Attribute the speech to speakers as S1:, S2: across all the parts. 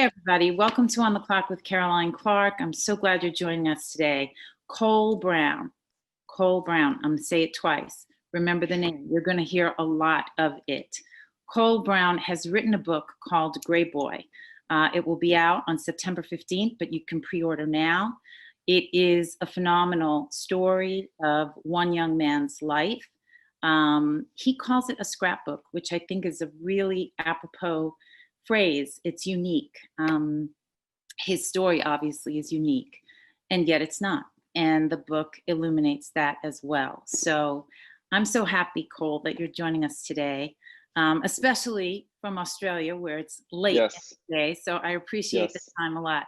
S1: Hey, everybody. Welcome to On the Clock with Caroline Clark. I'm so glad you're joining us today. Cole Brown. Cole Brown. I'm going to say it twice. Remember the name. You're going to hear a lot of it. Cole Brown has written a book called Gray Boy. It will be out on September 15th, but you can pre-order now. It is a phenomenal story of one young man's life. He calls it a scrapbook, which I think is a really apropos phrase. It's unique. His story obviously is unique, and yet it's not. And the book illuminates that as well. So I'm so happy, Cole, that you're joining us today, especially from Australia where it's late today. So I appreciate the time a lot.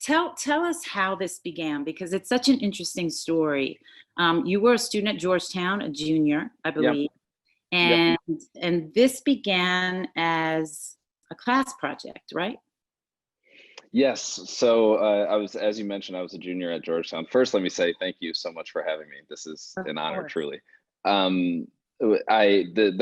S1: Tell us how this began, because it's such an interesting story. You were a student at Georgetown, a junior, I believe. And this began as a class project, right?
S2: Yes. So I was, as you mentioned, I was a junior at Georgetown. First, let me say thank you so much for having me. This is an honor, truly. The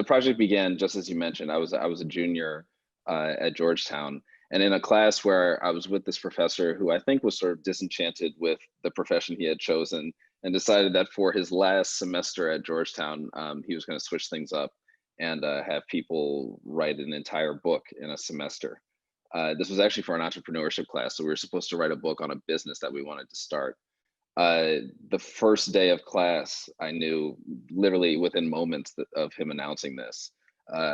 S2: project began just as you mentioned. I was a junior at Georgetown, and in a class where I was with this professor who I think was sort of disenchanted with the profession he had chosen, and decided that for his last semester at Georgetown, he was going to switch things up and have people write an entire book in a semester. This was actually for an entrepreneurship class, so we were supposed to write a book on a business that we wanted to start. The first day of class, I knew, literally within moments of him announcing this,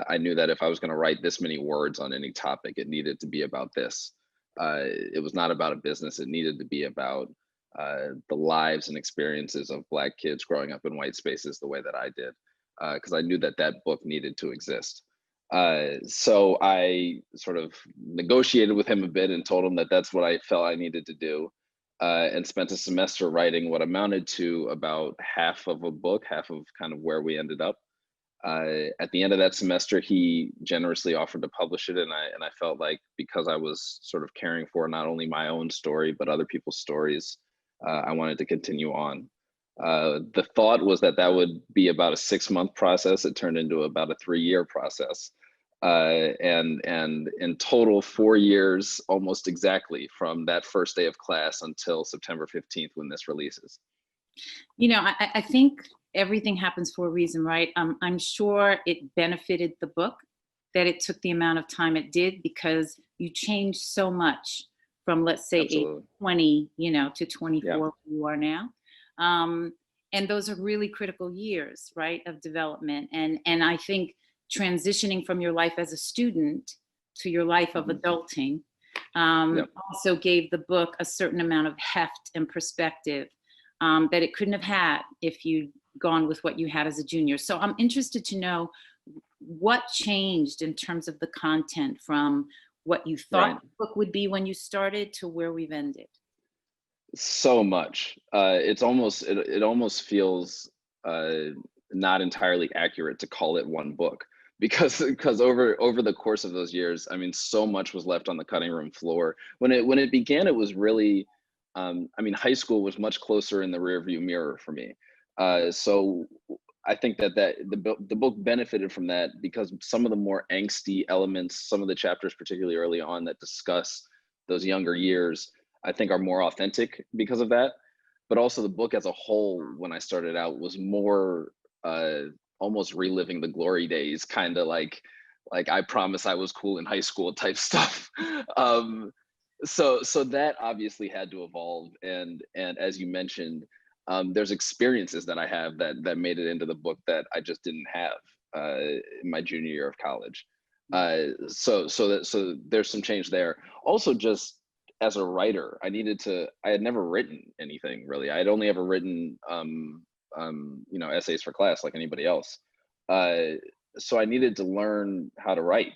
S2: I knew that if I was going to write this many words on any topic, it needed to be about this. It was not about a business. It needed to be about the lives and experiences of Black kids growing up in white spaces the way that I did, because I knew that that book needed to exist. So I sort of negotiated with him a bit and told him that that's what I felt I needed to do, and spent a semester writing what amounted to about half of a book, half of kind of where we ended up. At the end of that semester, he generously offered to publish it, and I felt like, because I was sort of caring for not only my own story but other people's stories, I wanted to continue on. The thought was that that would be about a 6-month process. It turned into about a 3-year process. And in total 4 years, almost exactly, from that first day of class until September 15th when this releases.
S1: You know, I think everything happens for a reason, right? I'm sure it benefited the book that it took the amount of time it did, because you changed so much from, let's say, age 20, to 24, where you are now. And those are really critical years, right, of development. And I think transitioning from your life as a student to your life of adulting also gave the book a certain amount of heft and perspective that it couldn't have had if you'd gone with what you had as a junior. So I'm interested to know what changed in terms of the content from what you thought the book would be when you started to where we've ended.
S2: So much. It almost feels not entirely accurate to call it one book, because over the course of those years, I mean, so much was left on the cutting room floor. When it began, it was really, I mean, high school was much closer in the rearview mirror for me. So I think that the book benefited from that, because some of the more angsty elements, some of the chapters, particularly early on, that discuss those younger years, I think are more authentic because of that. But also the book as a whole, when I started out, was more almost reliving the glory days, kind of like I promise I was cool in high school type stuff. So that obviously had to evolve, and as you mentioned, there's experiences that I have that made it into the book that I just didn't have in my junior year of college. So there's some change there. Also, just as a writer, I had never written anything really. I had only ever written essays for class like anybody else. So I needed to learn how to write,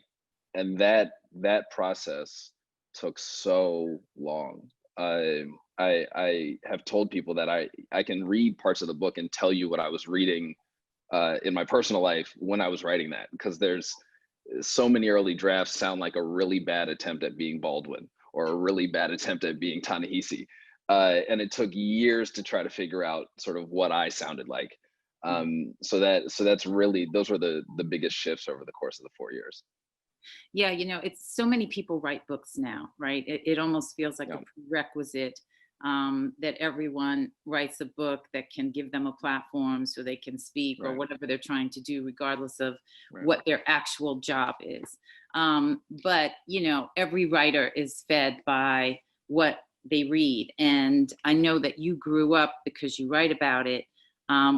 S2: and that process took so long. I have told people that I can read parts of the book and tell you what I was reading in my personal life when I was writing that, because there's so many early drafts sound like a really bad attempt at being Baldwin or a really bad attempt at being Ta-Nehisi. And it took years to try to figure out sort of what I sounded like. So that's really, those were the biggest shifts over the course of the 4 years.
S1: Yeah, it's so many people write books now, right? It almost feels like
S2: Yeah,
S1: a prerequisite that everyone writes a book that can give them a platform so they can speak or
S2: right,
S1: whatever they're trying to do, regardless of
S2: right.
S1: what their actual job is. But, every writer is fed by what they read. And I know that you grew up, because you write about it,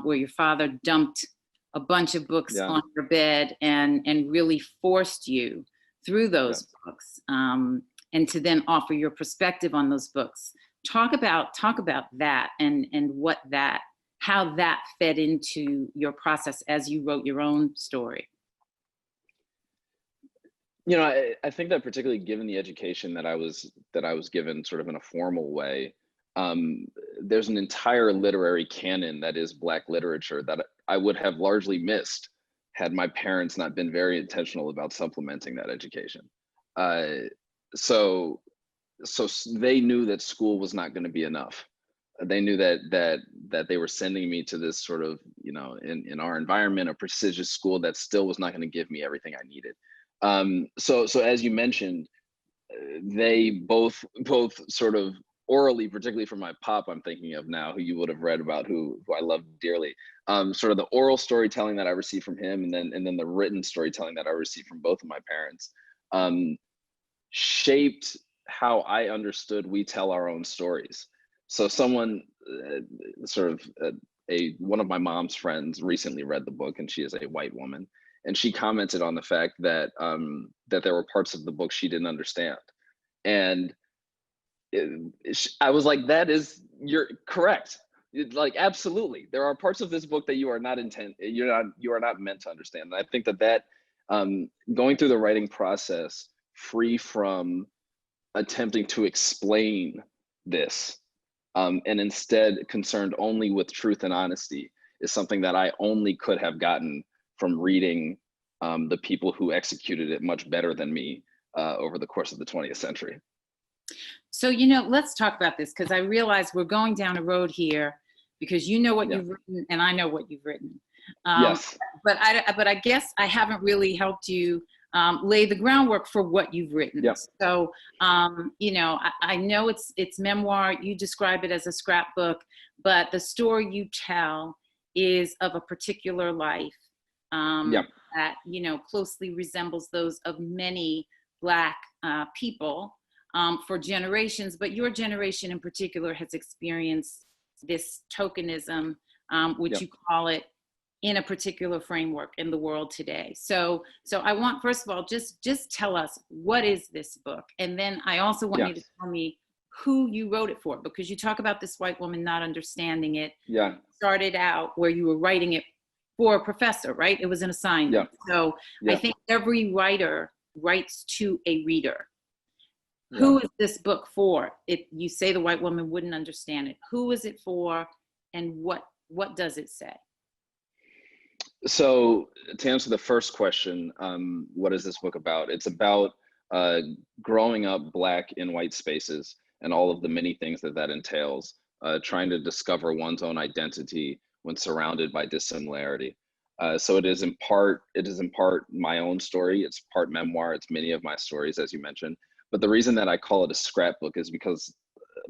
S1: where your father dumped a bunch of books
S2: Yeah,
S1: on your bed and really forced you through
S2: yeah.
S1: those books, and to then offer your perspective on those books. Talk about that and how that fed into your process as you wrote your own story.
S2: I think that particularly given the education that I was given sort of in a formal way, um, there's an entire literary canon that is Black literature that I would have largely missed had my parents not been very intentional about supplementing that education. Uh, so they knew that school was not going to be enough. They knew that they were sending me to this sort of, in our environment, a prestigious school that still was not going to give me everything I needed. So as you mentioned, they both sort of orally, particularly from my pop, I'm thinking of now, who you would have read about, who I love dearly. Sort of the oral storytelling that I received from him, and then the written storytelling that I received from both of my parents, um, shaped how I understood we tell our own stories. So someone, sort of a one of my mom's friends recently read the book, and she is a white woman, and she commented on the fact that there were parts of the book she didn't understand, and I was like, you're correct. Like, absolutely, there are parts of this book that you are not meant to understand. And I think that going through the writing process, free from attempting to explain this, and instead concerned only with truth and honesty, is something that I only could have gotten from reading the people who executed it much better than me over the course of the 20th century.
S1: So, let's talk about this, because I realize we're going down a road here, because you know what
S2: Yeah.
S1: you've written and I know what you've written. Um,
S2: Yes.
S1: but I guess I haven't really helped you lay the groundwork for what you've written.
S2: Yeah.
S1: So, I know it's memoir. You describe it as a scrapbook, but the story you tell is of a particular life
S2: Yeah.
S1: that closely resembles those of many Black people for generations. But your generation in particular has experienced this tokenism, which
S2: Yeah.
S1: you call it, in a particular framework in the world today. So I want, first of all, just tell us, what is this book? And then I also want
S2: Yeah.
S1: you to tell me who you wrote it for, because you talk about this white woman not understanding it.
S2: Yeah.
S1: Started out where you were writing it for a professor, right? It was an
S2: Yeah.
S1: assignment. So I
S2: Yeah.
S1: think every writer writes to a reader.
S2: Yeah.
S1: Who is this book for? If you say the white woman wouldn't understand it, who is it for, and what does it say?
S2: So to answer the first question, what is this book about? It's about uh, growing up Black in white spaces and all of the many things that entails, trying to discover one's own identity when surrounded by dissimilarity. So it is in part my own story. It's part memoir. It's many of my stories, as you mentioned. But the reason that I call it a scrapbook is because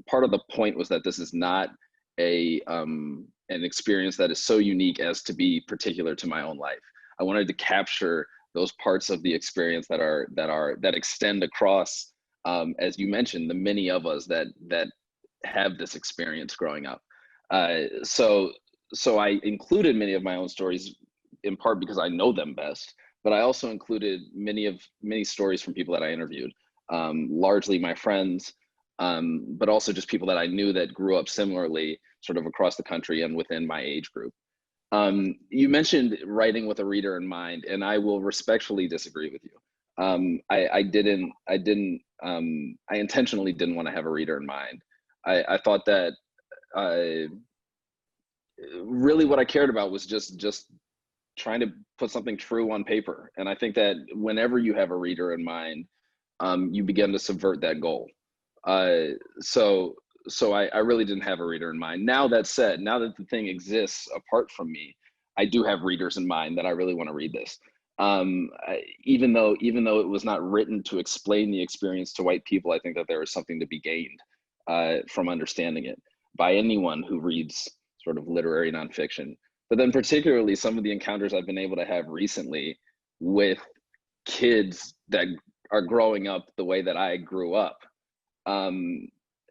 S2: part of the point was that this is not an experience that is so unique as to be particular to my own life. I wanted to capture those parts of the experience that extend across, as you mentioned, the many of us that have this experience growing up. So I included many of my own stories in part because I know them best, but I also included many stories from people that I interviewed, largely my friends, but also just people that I knew that grew up similarly, sort of across the country and within my age group. You mentioned writing with a reader in mind, and I will respectfully disagree with you. I intentionally didn't want to have a reader in mind. I thought that uh, really what I cared about was just trying to put something true on paper. And I think that whenever you have a reader in mind, you begin to subvert that goal. Uh, so so I really didn't have a reader in mind. Now that said, now that the thing exists apart from me, I do have readers in mind that I really want to read this. Even though it was not written to explain the experience to white people, I think that there is something to be gained from understanding it by anyone who reads sort of literary nonfiction. But then particularly some of the encounters I've been able to have recently with kids that are growing up the way that I grew up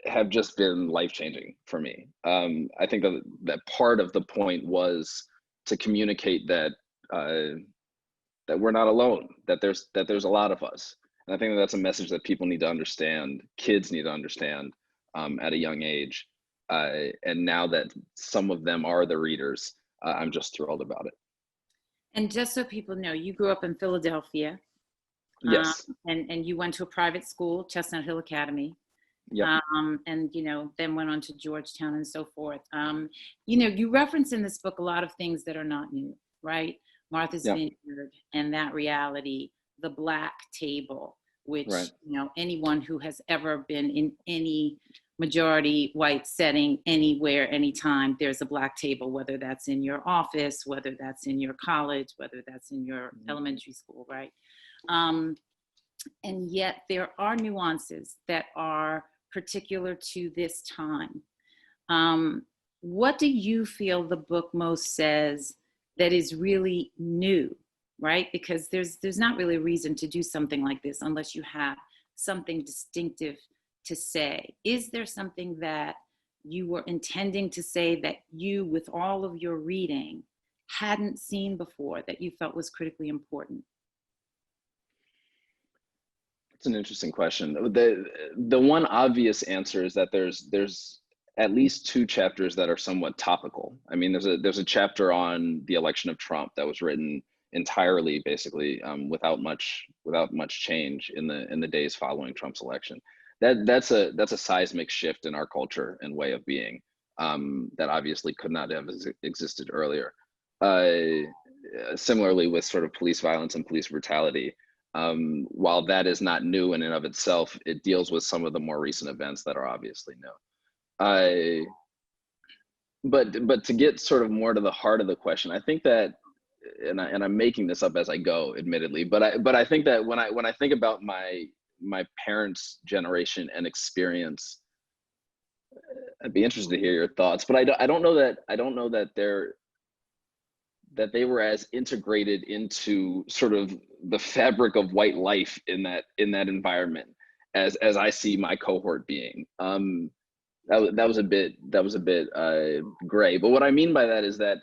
S2: have just been life-changing for me. I think that part of the point was to communicate that that we're not alone, that there's a lot of us. And I think that's a message that people need to understand, kids need to understand at a young age. And now that some of them are the readers, I'm just thrilled about it.
S1: And just so people know, you grew up in Philadelphia.
S2: Yes.
S1: And you went to a private school, Chestnut Hill Academy.
S2: Yep.
S1: And, then went on to Georgetown and so forth. You reference in this book a lot of things that are not new, right? Martha's
S2: Yep.
S1: Vineyard and that reality, the black table, which,
S2: Right.
S1: Anyone who has ever been in any majority white setting, anywhere, anytime, there's a black table, whether that's in your office, whether that's in your college, whether that's in your elementary school, right? And yet there are nuances that are particular to this time. What do you feel the book most says that is really new, right? Because there's not really a reason to do something like this unless you have something distinctive to say. Is there something that you were intending to say that you, with all of your reading, hadn't seen before that you felt was critically important?
S2: It's an interesting question. The one obvious answer is that there's at least two chapters that are somewhat topical. I mean, there's a chapter on the election of Trump that was written entirely, basically, without much change in the days following Trump's election. That's a seismic shift in our culture and way of being that obviously could not have existed earlier. Similarly, with sort of police violence and police brutality. While that is not new in and of itself, it deals with some of the more recent events that are obviously new. But to get sort of more to the heart of the question, I think that, and I'm making this up as I go, admittedly, but I think that when I think about my parents' generation and experience, I'd be interested to hear your thoughts. But I don't know that they were as integrated into sort of the fabric of white life in that environment as I see my cohort being. That was a bit gray. But what I mean by that is that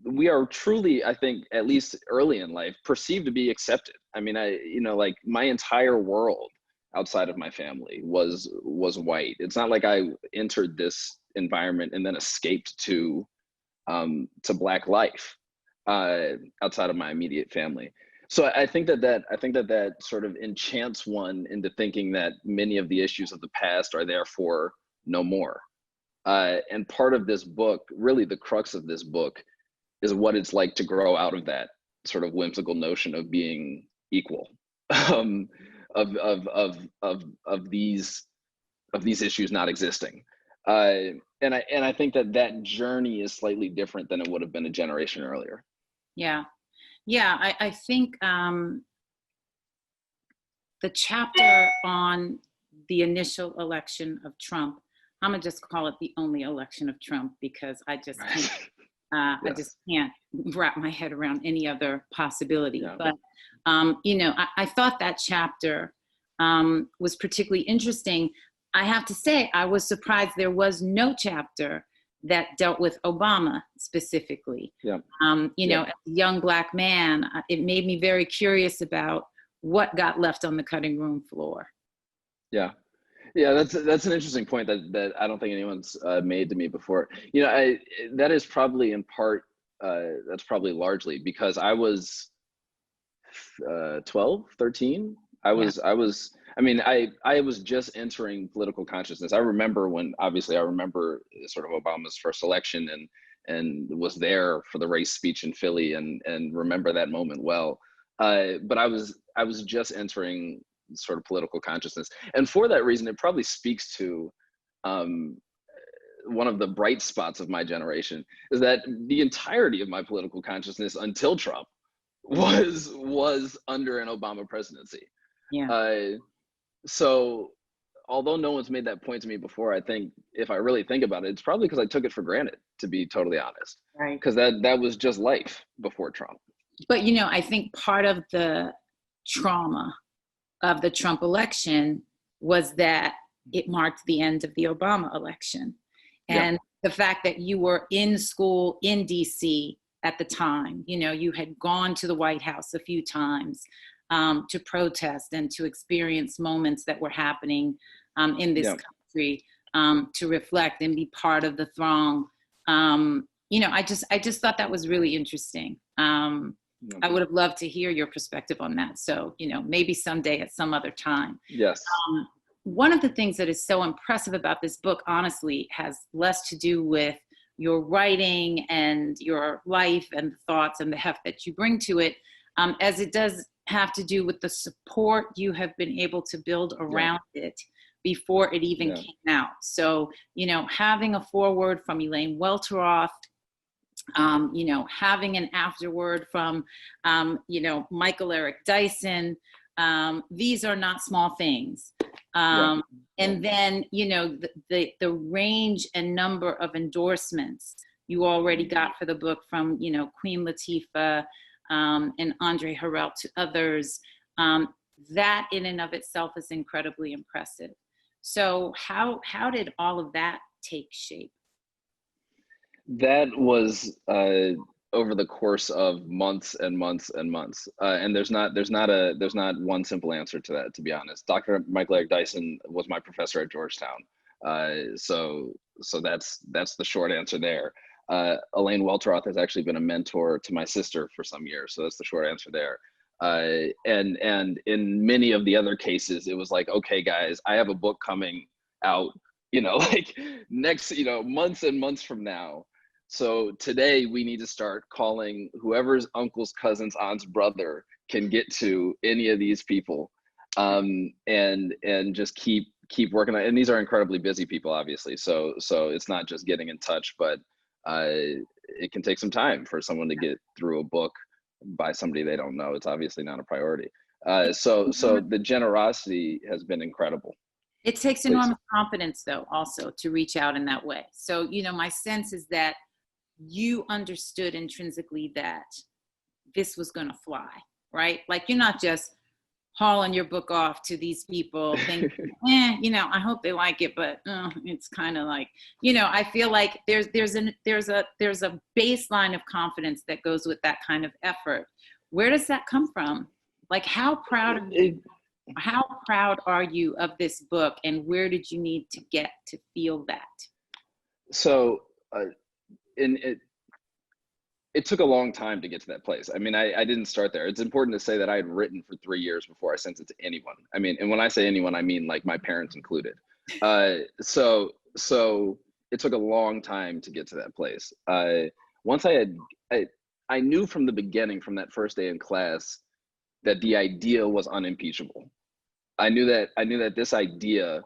S2: we are truly, I think, at least early in life, perceived to be accepted. I mean, like my entire world outside of my family was white. It's not like I entered this environment and then escaped to Black life outside of my immediate family. So I think that sort of enchants one into thinking that many of the issues of the past are therefore no more. And part of this book, really the crux of this book, is what it's like to grow out of that sort of whimsical notion of being equal, of these issues not existing. And I think that journey is slightly different than it would have been a generation earlier.
S1: Yeah. I think the chapter on the initial election of Trump, I'm gonna just call it the only election of Trump because I just can't,
S2: Yes.
S1: I just can't wrap my head around any other possibility.
S2: Yeah.
S1: But I thought that chapter was particularly interesting. I have to say, I was surprised there was no chapter that dealt with Obama specifically.
S2: Yeah.
S1: As a young Black man, it made me very curious about what got left on the cutting room floor.
S2: Yeah. That's an interesting point that I don't think anyone's made to me before. That is probably in part, that's probably largely because I was 12, 13. I was just entering political consciousness. I remember sort of Obama's first election and was there for the race speech in Philly and remember that moment well. But I was just entering sort of political consciousness. And for that reason, it probably speaks to one of the bright spots of my generation is that the entirety of my political consciousness until Trump was under an Obama presidency.
S1: Yeah.
S2: So although no one's made that point to me before, I think if I really think about it, it's probably because I took it for granted, to be totally honest.
S1: Right.
S2: Because that was just life before Trump.
S1: But, you know, I think part of the trauma of the Trump election was that it marked the end of the Obama election. And the fact that you were in school in DC at the time, you know, you had gone to the White House a few times to protest and to experience moments that were happening in this country, to reflect and be part of the throng. You know, I just thought that was really interesting. I would have loved to hear your perspective on that. So, you know, maybe someday at some other time.
S2: Yes.
S1: One of the things that is so impressive about this book, honestly, has less to do with your writing and your life and the thoughts and the heft that you bring to it, as it does have to do with the support you have been able to build around it before it even came out. So, you know, having a foreword from Elaine Welteroth, you know, having an afterword from, you know, Michael Eric Dyson, these are not small things. And then, you know, the range and number of endorsements you already got for the book from, you know, Queen Latifah and Andre Harrell to others. That in and of itself is incredibly impressive. So how did all of that take shape?
S2: That was over the course of months and months and months, and there's not one simple answer to that, to be honest. Dr. Michael Eric Dyson was my professor at Georgetown, so that's the short answer there. Elaine Welteroth has actually been a mentor to my sister for some years, so that's the short answer there. And in many of the other cases, it was like, okay, guys, I have a book coming out, you know, like next, you know, months and months from now. So today we need to start calling whoever's uncle's cousin's aunt's brother can get to any of these people, and just keep working on it. And these are incredibly busy people, obviously. So it's not just getting in touch, but it can take some time for someone to get through a book by somebody they don't know. It's obviously not a priority. So the generosity has been incredible.
S1: It takes enormous confidence, though, also to reach out in that way. So, you know, my sense is that you understood intrinsically that this was going to fly, right? Like, you're not just hauling your book off to these people thinking, you know, I hope they like it, but it's kind of like, you know, I feel like there's a baseline of confidence that goes with that kind of effort. Where does that come from? Like, how proud are you of this book, and where did you need to get to feel that?
S2: So, it took a long time to get to that place. I mean, I didn't start there. It's important to say that I had written for 3 years before I sent it to anyone. I mean, and when I say anyone, I mean like my parents included. So it took a long time to get to that place. Once I knew from the beginning, from that first day in class, that the idea was unimpeachable. I knew that this idea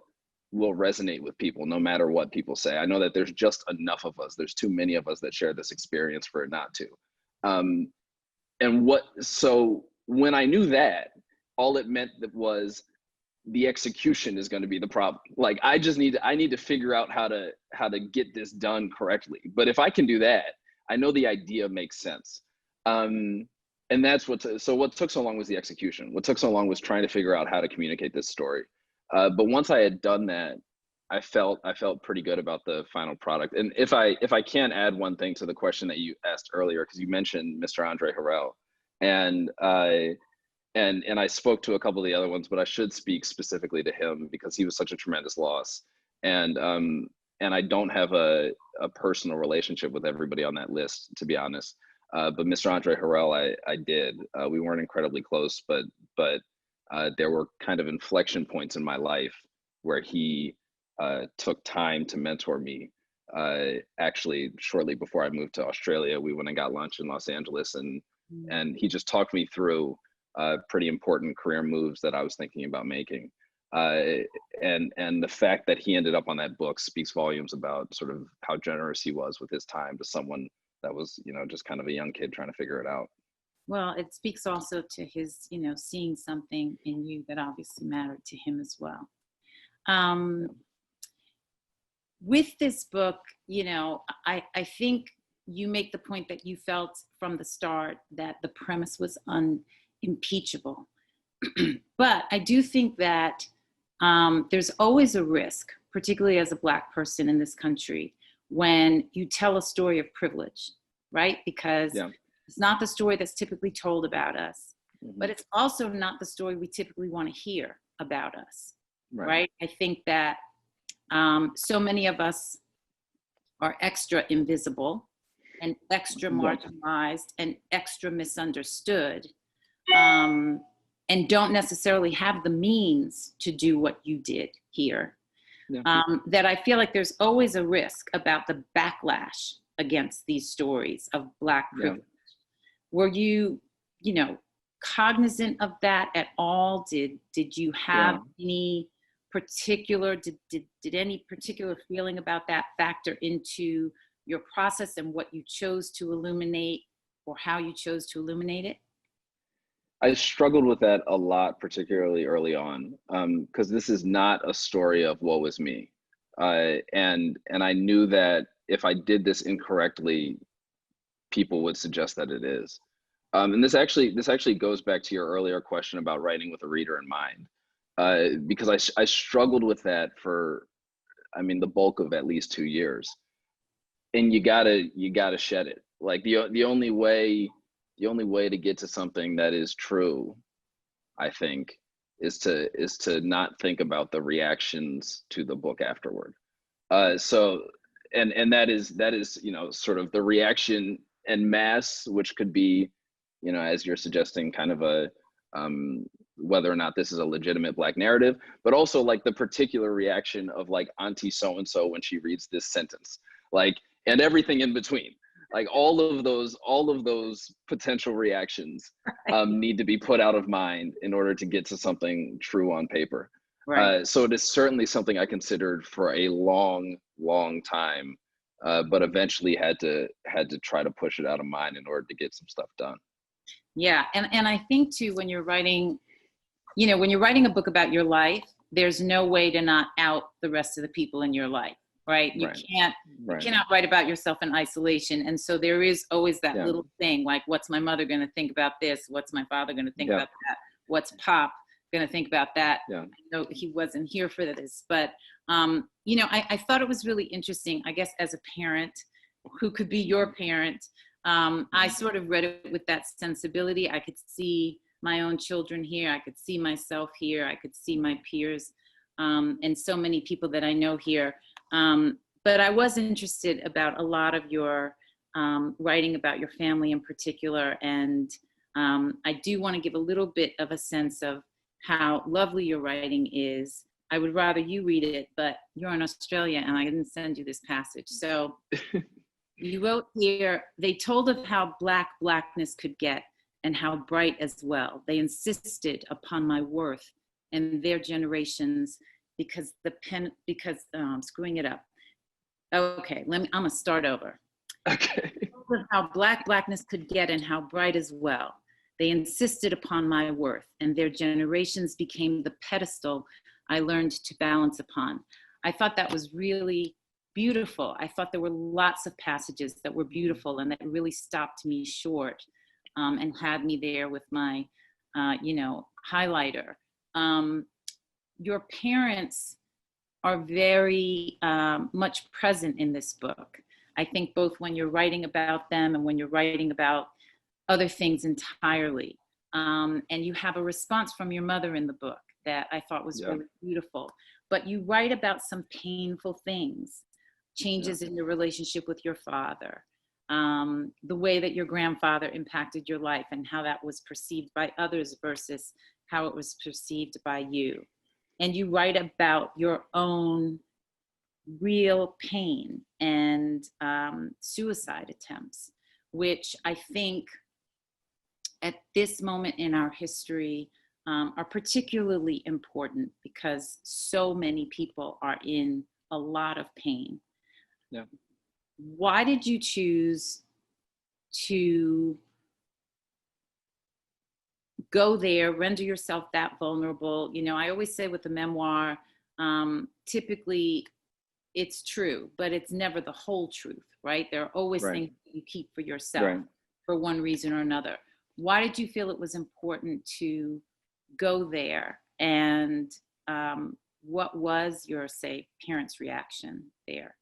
S2: will resonate with people no matter what people say. I know that there's just enough of us. There's too many of us that share this experience for it not to. So when I knew that, all it meant was the execution is going to be the problem. Like, I need to figure out how to get this done correctly. But if I can do that, I know the idea makes sense. And that's what took so long was the execution. What took so long was trying to figure out how to communicate this story. But once I had done that, I felt pretty good about the final product. And if I can add one thing to the question that you asked earlier, because you mentioned Mr. Andre Harrell, and I spoke to a couple of the other ones, but I should speak specifically to him because he was such a tremendous loss. And I don't have a personal relationship with everybody on that list, to be honest. But Mr. Andre Harrell, I did. We weren't incredibly close, but there were kind of inflection points in my life where he took time to mentor me. Actually, shortly before I moved to Australia, we went and got lunch in Los Angeles, and he just talked me through pretty important career moves that I was thinking about making. And the fact that he ended up on that book speaks volumes about sort of how generous he was with his time to someone that was, just kind of a young kid trying to figure it out.
S1: Well, it speaks also to his, seeing something in you that obviously mattered to him as well. With this book, I think you make the point that you felt from the start that the premise was unimpeachable. But I do think that there's always a risk, particularly as a Black person in this country, when you tell a story of privilege, right? Because it's not the story that's typically told about us, but it's also not the story we typically want to hear about us, right? I think that so many of us are extra invisible and extra marginalized and extra misunderstood, and don't necessarily have the means to do what you did here. That I feel like there's always a risk about the backlash against these stories of Black privilege. Were you, cognizant of that at all? Did you have any particular, did any particular feeling about that factor into your process and what you chose to illuminate or how you chose to illuminate it?
S2: I struggled with that a lot, particularly early on, because this is not a story of woe is me. And I knew that if I did this incorrectly, people would suggest that it is. And this actually goes back to your earlier question about writing with a reader in mind, because I struggled with that for, the bulk of at least 2 years. And you gotta shed it. Like the only way to get to something that is true, I think, is to not think about the reactions to the book afterward. So that is sort of the reaction en masse, which could be, as you're suggesting, kind of a whether or not this is a legitimate Black narrative, but also like the particular reaction of like Auntie so and so when she reads this sentence, like, and everything in between. Like all of those potential reactions need to be put out of mind in order to get to something true on paper. So it is certainly something I considered for a long time, but eventually had to try to push it out of mind in order to get some stuff done.
S1: Yeah, and I think too, when you're writing a book about your life, there's no way to not out the rest of the people in your life. Right? You cannot write about yourself in isolation. And so there is always that little thing, like, what's my mother going to think about this? What's my father going to think about that? What's Pop going to think about that? I know he wasn't here for this, but, I thought it was really interesting, I guess, as a parent who could be your parent. I sort of read it with that sensibility. I could see my own children here. I could see myself here. I could see my peers, and so many people that I know here. But I was interested about a lot of your writing about your family in particular. And I do want to give a little bit of a sense of how lovely your writing is. I would rather you read it, but you're in Australia and I didn't send you this passage. So you wrote here, they told of how blackness could get and how bright as well. They insisted upon my worth and their generations because I'm screwing it up. Okay, I'm gonna start over.
S2: Okay.
S1: How blackness could get and how bright as well. They insisted upon my worth and their generations became the pedestal I learned to balance upon. I thought that was really beautiful. I thought there were lots of passages that were beautiful and that really stopped me short, and had me there with my, highlighter. Your parents are very much present in this book. I think both when you're writing about them and when you're writing about other things entirely. And you have a response from your mother in the book that I thought was really beautiful. But you write about some painful things, changes in your relationship with your father, the way that your grandfather impacted your life and how that was perceived by others versus how it was perceived by you. And you write about your own real pain and suicide attempts, which I think at this moment in our history are particularly important because so many people are in a lot of pain.
S2: Yeah.
S1: Why did you choose to go there, render yourself that vulnerable? You know, I always say with the memoir, typically it's true, but it's never the whole truth, right? There are always
S2: Right.
S1: things that you keep for yourself
S2: Right.
S1: for one reason or another. Why did you feel it was important to go there? And what was your, say, parents' reaction there?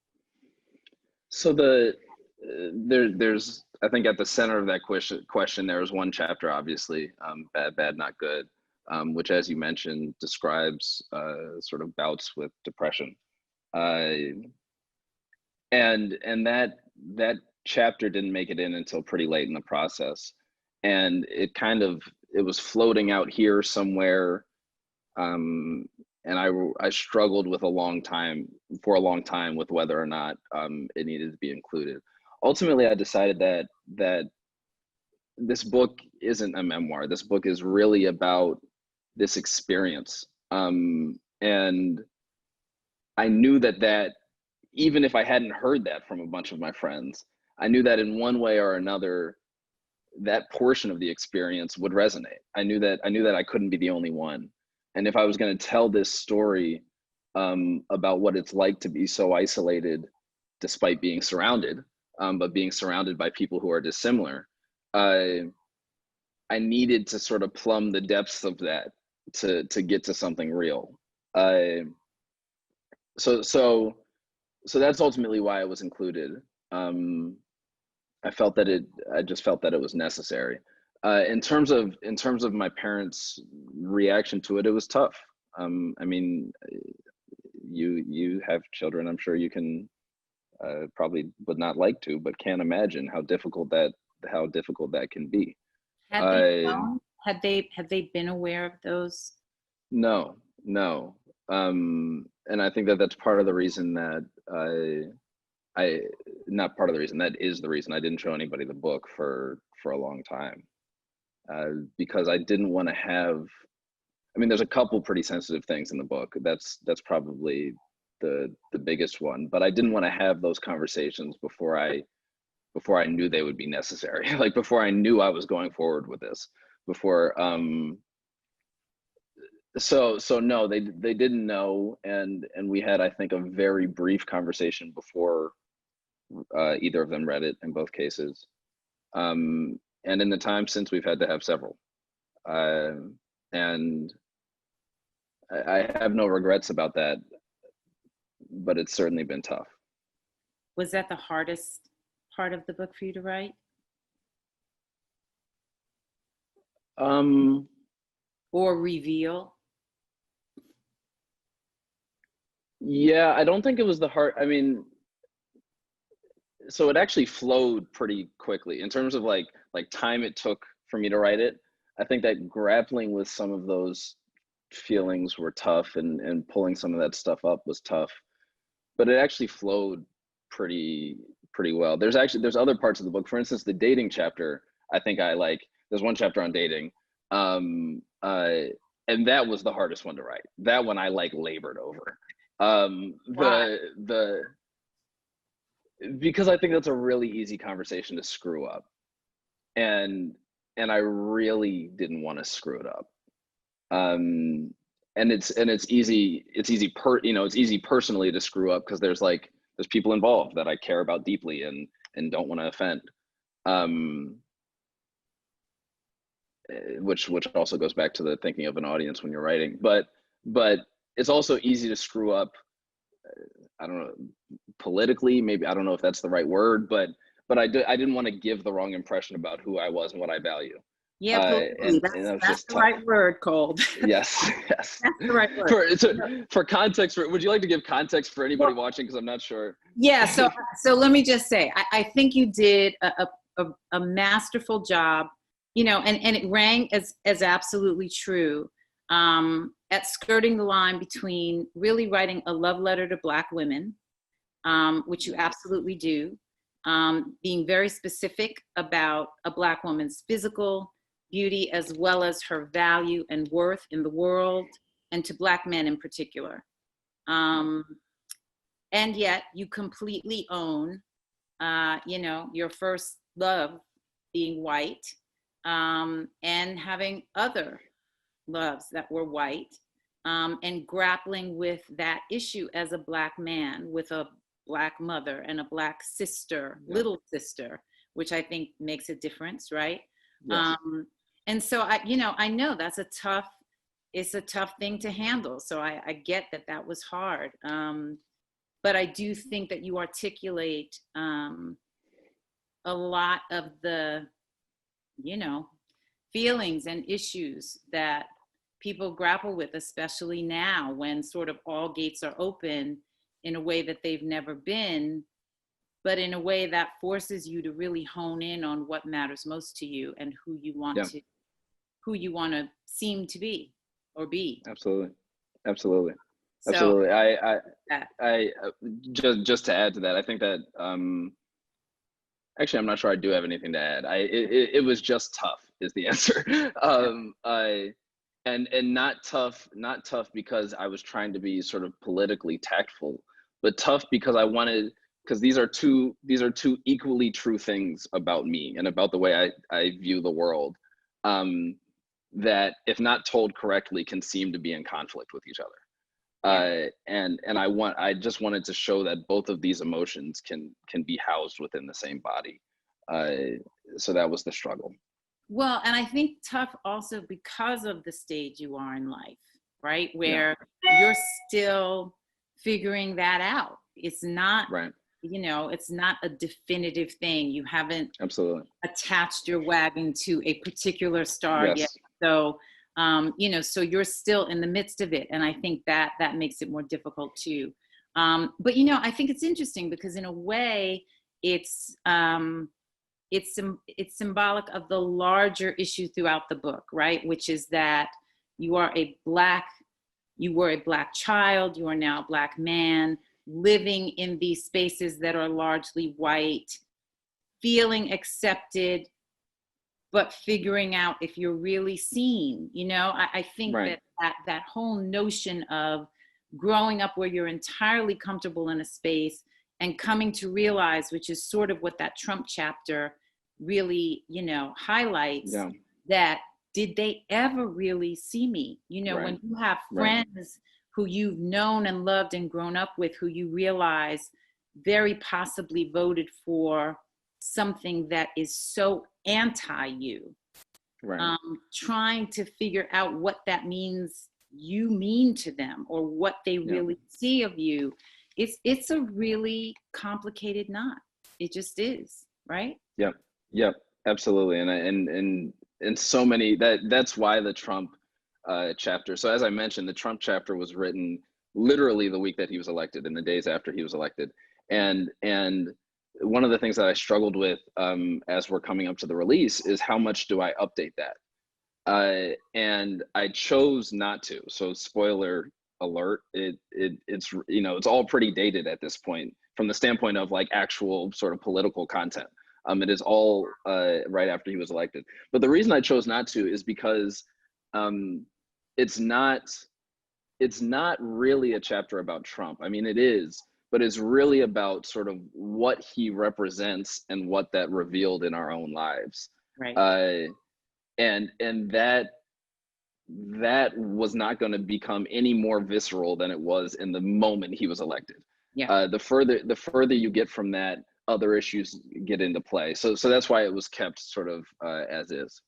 S2: So there's I think at the center of that question there was one chapter, obviously, bad, bad, not good, which, as you mentioned, describes sort of bouts with depression, and that chapter didn't make it in until pretty late in the process, and it was floating out here somewhere, and I struggled with for a long time with whether or not it needed to be included. Ultimately, I decided that this book isn't a memoir. This book is really about this experience, and I knew that even if I hadn't heard that from a bunch of my friends, I knew that in one way or another, that portion of the experience would resonate. I knew that I couldn't be the only one. And if I was going to tell this story about what it's like to be so isolated, despite being surrounded, but being surrounded by people who are dissimilar, I needed to sort of plumb the depths of that to get to something real. So that's ultimately why it was included. I just felt that it was necessary. In terms of my parents' reaction to it, it was tough. I mean, you have children. I'm sure you can probably would not like to, but can't imagine how difficult that can be.
S1: Had they known? Had they been aware of those?
S2: No, no. And I think that that's part of the reason that not part of the reason, that is the reason I didn't show anybody the book for a long time, because I didn't want to have. I mean, there's a couple pretty sensitive things in the book. That's probably the biggest one. But I didn't want to have those conversations before I knew they would be necessary. Like before I knew I was going forward with this. Before. So no, they didn't know, and we had, I think, a very brief conversation before either of them read it in both cases. And in the time since, we've had to have several. And I have no regrets about that, but it's certainly been tough.
S1: Was that the hardest part of the book for you to write? Or reveal?
S2: Yeah, I don't think it was the hard. I mean, so it actually flowed pretty quickly in terms of like time it took for me to write it. I think that grappling with some of those feelings were tough, and pulling some of that stuff up was tough, but it actually flowed pretty well. There's other parts of the book, for instance, the dating chapter. I think there's one chapter on dating, and that was the hardest one to write. That one I labored over. Because I think that's a really easy conversation to screw up, and I really didn't want to screw it up. And it's easy personally to screw up, because there's people involved that I care about deeply and don't want to offend, which also goes back to the thinking of an audience when you're writing, but it's also easy to screw up, I don't know, politically, maybe, I don't know if that's the right word, but I didn't want to give the wrong impression about who I was and what I value.
S1: Yeah, and that's the right word, Cole.
S2: Yes, yes.
S1: That's the right word.
S2: For context, would you like to give context for anybody watching? Because I'm not sure.
S1: Yeah, so let me just say, I think you did a masterful job, and it rang as absolutely true, at skirting the line between really writing a love letter to Black women, which you absolutely do, being very specific about a Black woman's physical, beauty as well as her value and worth in the world, and to Black men in particular. And yet you completely own, your first love being white, and having other loves that were white, and grappling with that issue as a Black man with a Black mother and a Black sister, little sister, which I think makes a difference, right?
S2: Yes.
S1: And so I know it's a tough thing to handle. So I get that was hard. But I do think that you articulate a lot of the, feelings and issues that people grapple with, especially now when sort of all gates are open in a way that they've never been, but in a way that forces you to really hone in on what matters most to you and who you want to seem to be or be.
S2: Absolutely.
S1: So
S2: I just to add to that, I think that actually I'm not sure I do have anything to add. It was just tough is the answer. And not tough because I was trying to be sort of politically tactful, but tough because because these are two equally true things about me and about the way I view the world, that if not told correctly can seem to be in conflict with each other. And I just wanted to show that both of these emotions can be housed within the same body. So that was the struggle.
S1: Well, and I think tough also because of the stage you are in life, right? Where you're still figuring that out. It's not,
S2: right.
S1: It's not a definitive thing. You haven't
S2: absolutely
S1: attached your wagon to a particular star yet. So, so you're still in the midst of it. And I think that makes it more difficult too. But, I think it's interesting because in a way it's symbolic of the larger issue throughout the book, right? Which is that you were a Black child, you are now a Black man living in these spaces that are largely white, feeling accepted, but figuring out if you're really seen. I think that whole notion of growing up where you're entirely comfortable in a space and coming to realize, which is sort of what that Trump chapter really, highlights, that did they ever really see me? When you have friends who you've known and loved and grown up with, who you realize very possibly voted for something that is so anti you, trying to figure out what that means you mean to them or what they really see of you. It's a really complicated knot. It just is, right?
S2: Yep, absolutely. And so many, that's why the Trump chapter. So as I mentioned, the Trump chapter was written literally the week that he was elected and the days after he was elected. And one of the things that I struggled with as we're coming up to the release is how much do I update that? And I chose not to. So spoiler alert, it's it's all pretty dated at this point from the standpoint of like actual sort of political content. It is all right after he was elected. But the reason I chose not to is because it's not really a chapter about Trump. I mean, it is, but it's really about sort of what he represents and what that revealed in our own lives.
S1: Right.
S2: And that was not going to become any more visceral than it was in the moment he was elected. The further you get from that, other issues get into play. So that's why it was kept sort of as is.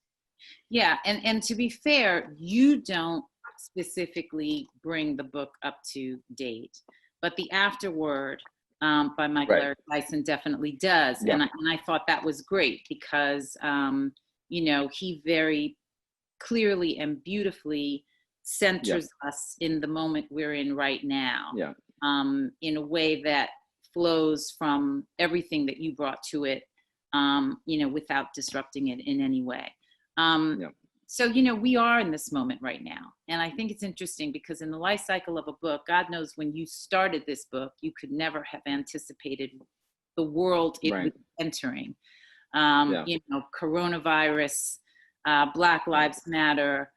S1: Yeah, and to be fair, you don't specifically bring the book up to date, but the afterword by Michael Eric Dyson definitely does. And I thought that was great because he very clearly and beautifully centers us in the moment we're in right now. In a way that flows from everything that you brought to it, without disrupting it in any way. So, we are in this moment right now. And I think it's interesting because in the life cycle of a book, God knows when you started this book, you could never have anticipated the world it was entering. Coronavirus, Black Lives Matter,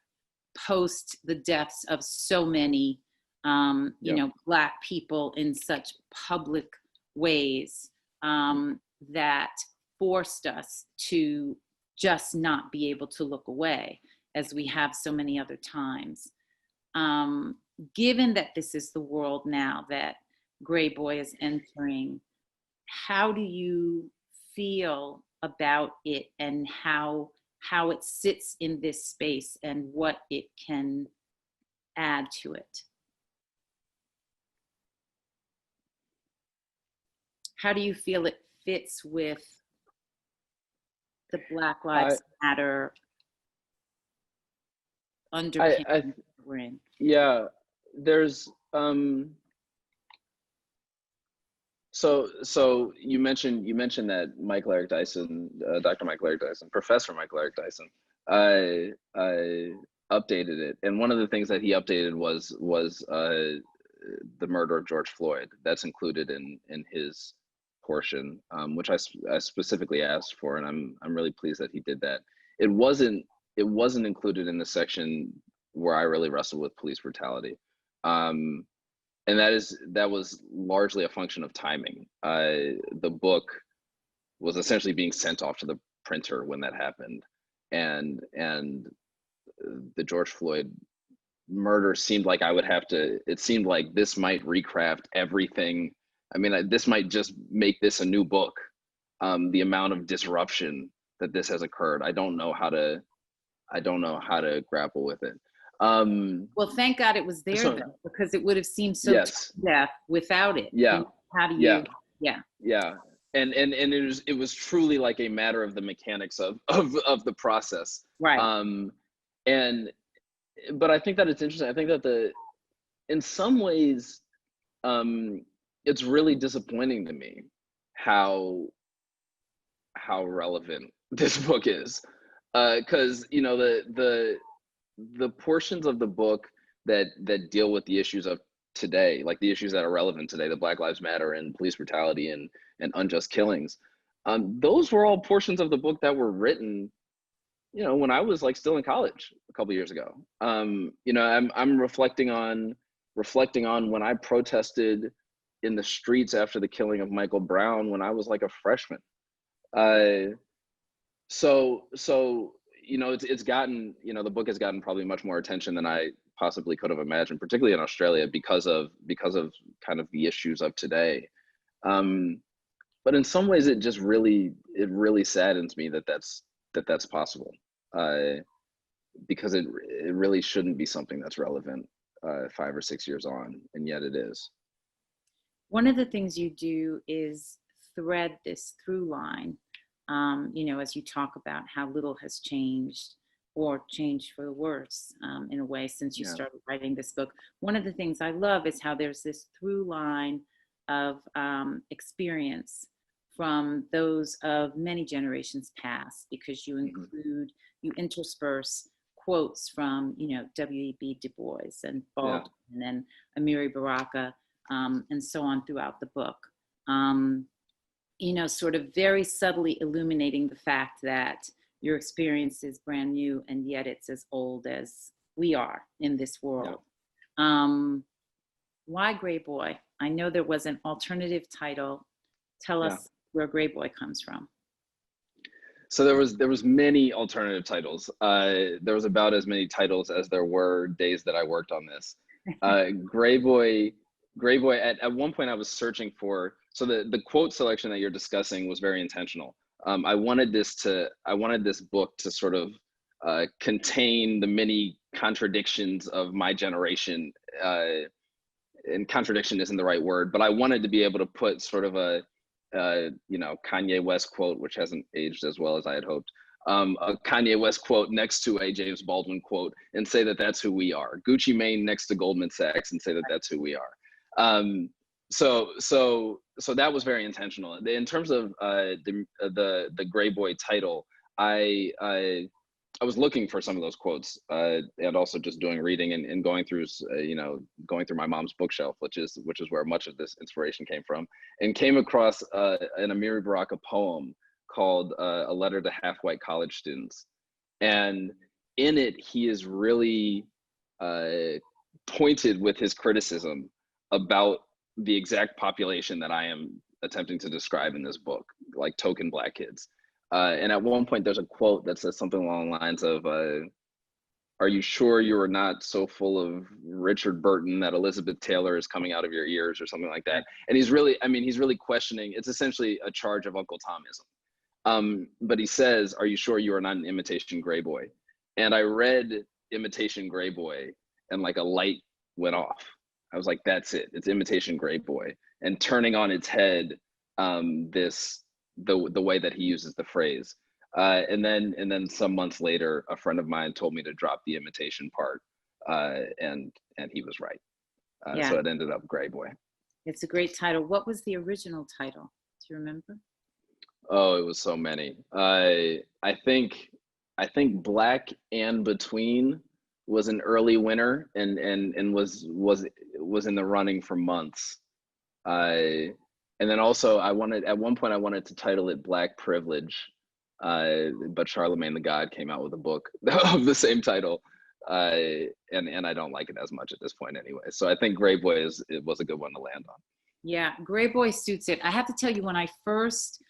S1: post the deaths of so many, you know, Black people in such public ways, that forced us to just not be able to look away, as we have so many other times. Given that this is the world now that Gray Boy is entering, how do you feel about it, and how it sits in this space and what it can add to it? How do you feel it fits with the Black Lives Matter underpinning we're in?
S2: Yeah, there's so you mentioned that Michael Eric Dyson, Dr. Michael Eric Dyson, Professor Michael Eric Dyson, updated it, and one of the things that he updated was the murder of George Floyd. That's included in his portion, which I specifically asked for, and I'm really pleased that he did that. It wasn't included in the section where I really wrestled with police brutality, and that was largely a function of timing. The book was essentially being sent off to the printer when that happened, and the George Floyd murder seemed like it seemed like this might recraft everything. I mean, this might just make this a new book. The amount of disruption that this has occurred, I don't know how to grapple with it.
S1: Well, thank God it was there, though, because it would have seemed so deaf without it.
S2: Yeah.
S1: How do you?
S2: Yeah. And it was truly like a matter of the mechanics of the process.
S1: Right.
S2: But I think that it's interesting. I think that in some ways, it's really disappointing to me how relevant this book is, because you know the portions of the book that deal with the issues of today, like the issues that are relevant today, the Black Lives Matter and police brutality and unjust killings, those were all portions of the book that were written, you know, when I was like still in college a couple years ago. You know, I'm reflecting on when I protested in the streets after the killing of Michael Brown when I was like a freshman. So you know, it's gotten, you know, the book has gotten probably much more attention than I possibly could have imagined, particularly in Australia, because of kind of the issues of today. But in some ways, it really saddens me that that's possible, because it really shouldn't be something that's relevant 5 or 6 years on, and yet it is.
S1: One of the things you do is thread this through line, you know, as you talk about how little has changed, or changed for the worse, in a way, since you started writing this book. One of the things I love is how there's this through line of experience from those of many generations past, because you include, you intersperse quotes from, you know, W.E.B. Du Bois and Baldwin and Amiri Baraka, and so on throughout the book. You know, sort of very subtly illuminating the fact that your experience is brand new, and yet it's as old as we are in this world. Why Gray Boy? I know there was an alternative title. Tell us where Gray Boy comes from.
S2: So there was many alternative titles. There was about as many titles as there were days that I worked on this. Gray Boy, at one point I was searching for, so the quote selection that you're discussing was very intentional. I wanted this book to sort of contain the many contradictions of my generation, and contradiction isn't the right word, but I wanted to be able to put sort of a you know, Kanye West quote, which hasn't aged as well as I had hoped, a Kanye West quote next to a James Baldwin quote, and say that that's who we are. Gucci Mane next to Goldman Sachs, and say that that's who we are. So that was very intentional. In terms of the Gray Boy title, I was looking for some of those quotes, and also just doing reading and going through, you know, going through my mom's bookshelf, which is where much of this inspiration came from, and came across an Amiri Baraka poem called "A Letter to Half-White College Students," And in it, he is really pointed with his criticism about the exact population that I am attempting to describe in this book, like token Black kids. And at one point, there's a quote that says something along the lines of, "Are you sure you are not so full of Richard Burton that Elizabeth Taylor is coming out of your ears," or something like that. And he's really, I mean, he's really questioning. It's essentially a charge of Uncle Tomism. But he says, "Are you sure you are not an imitation Gray Boy?" And I read Imitation Gray Boy, and like a light went off. I was like, that's it. It's Imitation Gray Boy, and turning on its head the way that he uses the phrase. And then some months later, a friend of mine told me to drop the imitation part, and he was right.
S1: Yeah.
S2: So it ended up Gray Boy.
S1: It's a great title. What was the original title? Do you remember?
S2: Oh, it was so many. I think Black and Between was an early winner, and was in the running for months. And then also at one point I wanted to title it Black Privilege, but Charlemagne the God came out with a book of the same title, and I don't like it as much at this point anyway. So I think Gray Boy was a good one to land on.
S1: Yeah, Gray Boy suits it. I have to tell you, when I first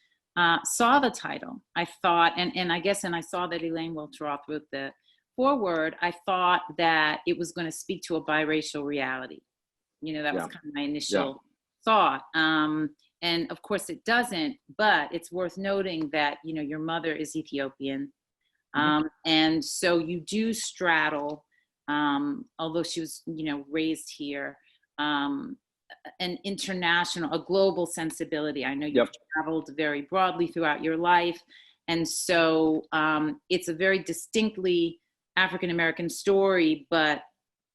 S1: saw the title, I thought, and I saw that Elaine Welteroth wrote the foreword, I thought that it was going to speak to a biracial reality. You know, that was kind of my initial thought. And of course it doesn't, but it's worth noting that, you know, your mother is Ethiopian. And so you do straddle, although she was, you know, raised here, an international, a global sensibility. I know you've traveled very broadly throughout your life. And so it's a very distinctly African-American story, but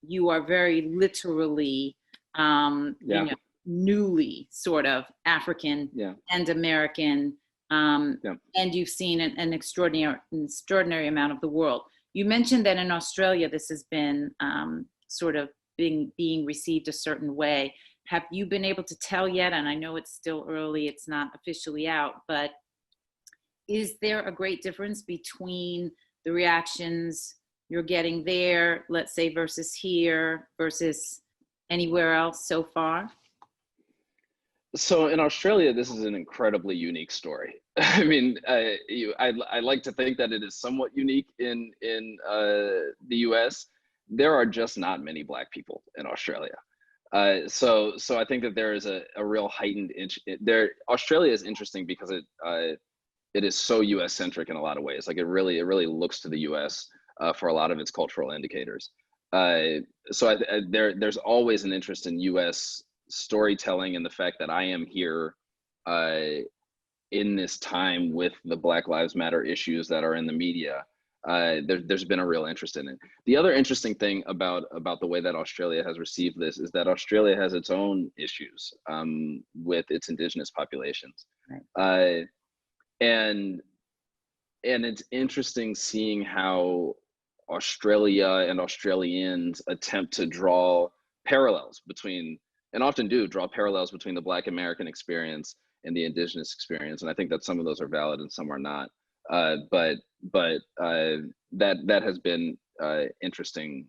S1: you are very literally, you know, newly sort of African and American, and you've seen an extraordinary amount of the world. You mentioned that in Australia, this has been sort of being received a certain way. Have you been able to tell yet? And I know it's still early, it's not officially out, but is there a great difference between the reactions you're getting there, let's say, versus here, versus anywhere else so far?
S2: So in Australia, this is an incredibly unique story. I mean, I like to think that it is somewhat unique in the U.S. There are just not many Black people in Australia. So I think that there is a real heightened there. Australia is interesting because it is so U.S. centric in a lot of ways. Like it really looks to the U.S. For a lot of its cultural indicators. So there's always an interest in U.S. storytelling, and the fact that I am here in this time with the Black Lives Matter issues that are in the media. There's been a real interest in it. The other interesting thing about the way that Australia has received this is that Australia has its own issues with its indigenous populations. Right. And it's interesting seeing how Australia and Australians attempt to draw parallels between, and often do draw parallels between, the Black American experience and the indigenous experience. And I think that some of those are valid and some are not. But that has been interesting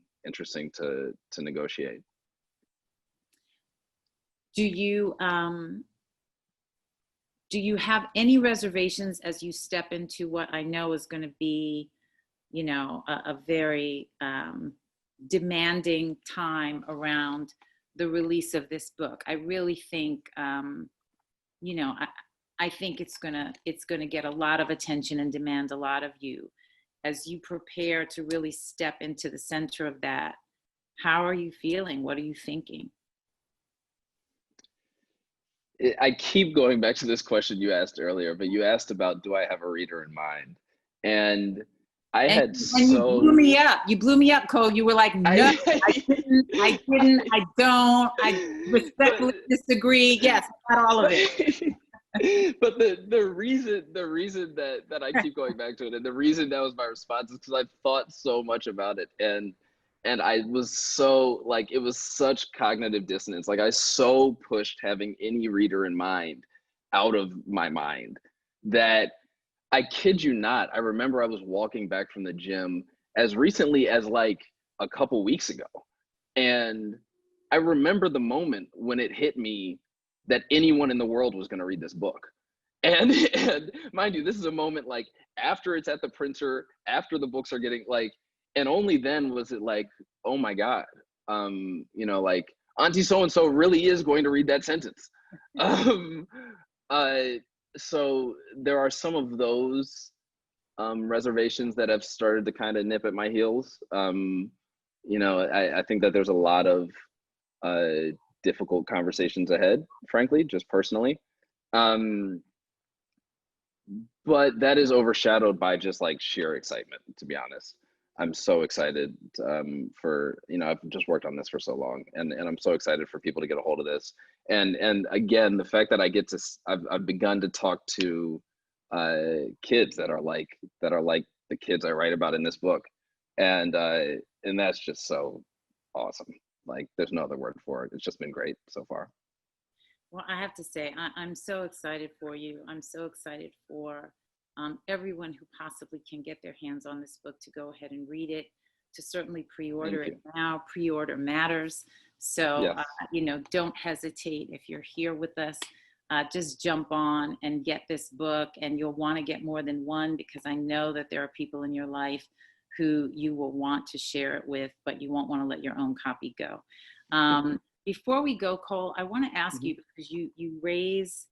S2: to negotiate.
S1: Do you have any reservations as you step into what I know is going to be, you know, a very demanding time around the release of this book? I really think, you know, I think it's gonna get a lot of attention and demand a lot of you as you prepare to really step into the center of that. How are you feeling? What are you thinking?
S2: I keep going back to this question you asked earlier, but you asked about, do I have a reader in mind? And you blew me up.
S1: You blew me up, Cole. You were like, no, I didn't, I don't, I respectfully disagree. Yes, I got all of it.
S2: But the reason that I keep going back to it, and the reason that was my response, is because I've thought so much about it, and I was so, like, it was such cognitive dissonance. Like, I so pushed having any reader in mind out of my mind that I kid you not. I remember I was walking back from the gym as recently as like a couple weeks ago. And I remember the moment when it hit me that anyone in the world was going to read this book. And, and mind you, this is a moment like after it's at the printer, after the books are getting like, and only then was it like, oh my God, you know, like Auntie so-and-so really is going to read that sentence. Um, uh, so there are some of those reservations that have started to kind of nip at my heels. You know, I think that there's a lot of difficult conversations ahead, frankly, just personally. Um, but that is overshadowed by just like sheer excitement, to be honest. I'm so excited for, you know, I've just worked on this for so long, and I'm so excited for people to get a hold of this. And again, the fact that I get to, I've begun to talk to kids that are like the kids I write about in this book, and that's just so awesome. Like, there's no other word for it. It's just been great so far.
S1: Well, I have to say, I'm so excited for you. I'm so excited for everyone who possibly can get their hands on this book to go ahead and read it, to certainly pre-order
S2: Thank
S1: it
S2: you.
S1: now. Pre-order matters. So,
S2: Yes.
S1: you know, don't hesitate. If you're here with us, just jump on and get this book. And you'll want to get more than one, because I know that there are people in your life who you will want to share it with, but you won't want to let your own copy go. Before we go, Cole, I want to ask
S2: Mhm.
S1: you, because you raise,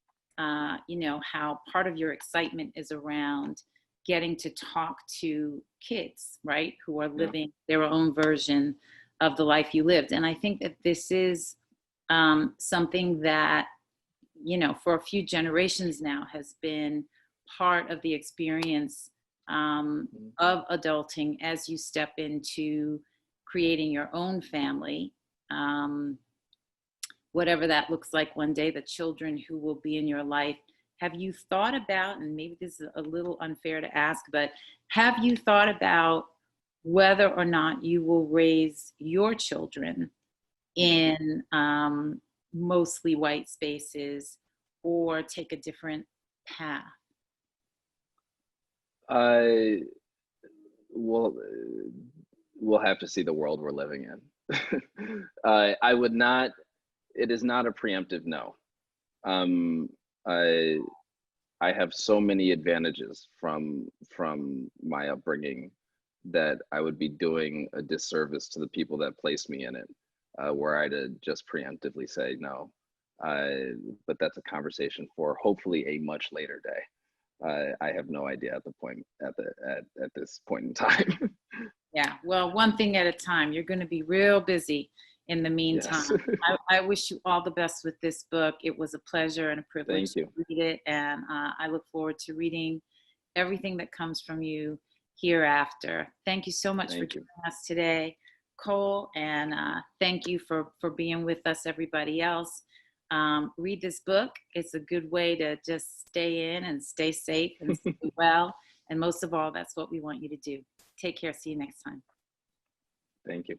S1: you know, how part of your excitement is around getting to talk to kids, right, who are
S2: Yeah.
S1: living their own version of the life you lived. And I think that this is something that, you know, for a few generations now has been part of the experience
S2: Mhm.
S1: of adulting as you step into creating your own family. Um, Whatever that looks like one day, the children who will be in your life. Have you thought about, and maybe this is a little unfair to ask, but have you thought about whether or not you will raise your children in mostly white spaces or take a different path?
S2: I will. We'll have to see the world we're living in. I would not. It is not a preemptive no. Um, I I have so many advantages from my upbringing that I would be doing a disservice to the people that placed me in it, were I to just preemptively say no. But that's a conversation for hopefully a much later day. I have no idea at the point at this point in time.
S1: Yeah, well, one thing at a time. You're going to be real busy in the meantime.
S2: Yes.
S1: I wish you all the best with this book. It was a pleasure and a privilege
S2: Thank
S1: to
S2: you.
S1: read it, and I look forward to reading everything that comes from you hereafter. Thank you so much for
S2: Thank you.
S1: joining us today, Cole, and thank you for being with us, everybody else. Read this book. It's a good way to just stay in and stay safe and stay well. And most of all, that's what we want you to do. Take care. See you next time.
S2: Thank you.